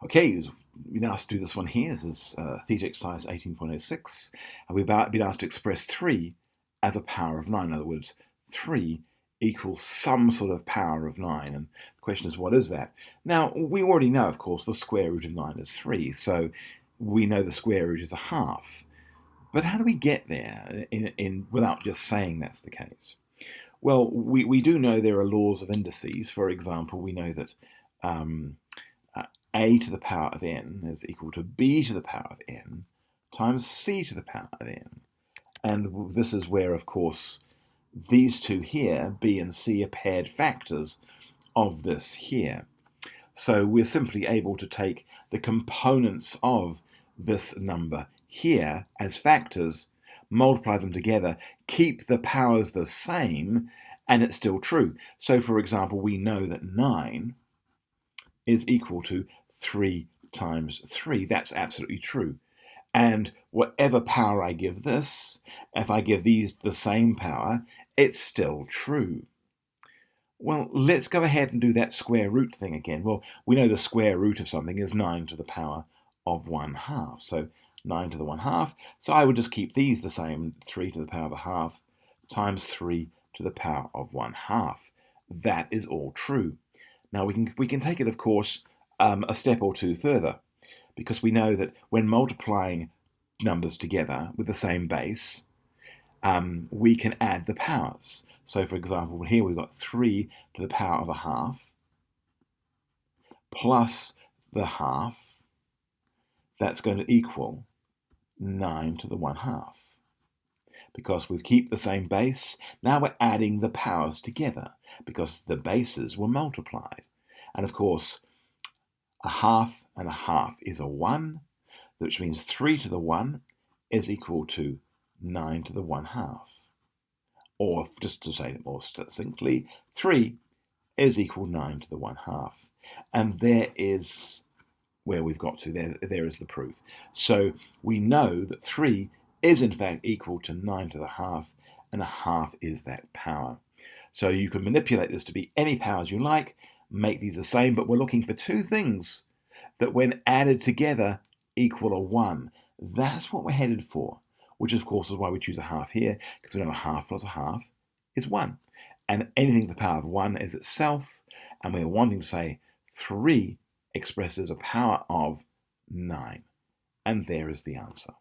Okay, we've been asked to do this one here. This is Theta exercise 18.06, and we've been asked to express 3 as a power of 9. In other words, 3 equals some sort of power of 9. And the question is, what is that? Now, we already know, of course, the square root of 9 is 3, so we know the square root is a half. But how do we get there without just saying that's the case? Well, we do know there are laws of indices. For example, we know that a to the power of n is equal to b to the power of n times c to the power of n. And this is where, of course, these two here, b and c, are paired factors of this here. So we're simply able to take the components of this number here as factors, multiply them together, keep the powers the same, and it's still true. So, for example, we know that 9 is equal to 3 times 3. That's absolutely true. And whatever power I give this, if I give these the same power, it's still true. Well, let's go ahead and do that square root thing again. Well, we know the square root of something is 9 to the power of 1/2. So 9 to the 1/2. So I would just keep these the same, 3 to the power of a half times 3 to the power of 1/2. That is all true. Now we can take it, of course, a step or two further, because we know that when multiplying numbers together with the same base, we can add the powers. So, for example, here we've got 3 to the power of a half plus the half. That's going to equal 9 to the 1/2. Because we keep the same base, now we're adding the powers together because the bases were multiplied. And of course, a half and a half is a 1, which means 3 to the 1 is equal to 9 to the 1/2. Or, just to say it more succinctly, 3 is equal to 9 to the 1/2. And there is where we've got to. There is the proof. So we know that 3 is in fact equal to 9 to the half, and a half is that power. So you can manipulate this to be any powers you like, make these the same, but we're looking for two things that when added together equal a 1. That's what we're headed for, which of course is why we choose a half here, because we know a half plus a half is 1. And anything to the power of 1 is itself, and we're wanting to say 3 expresses a power of 9. And there is the answer.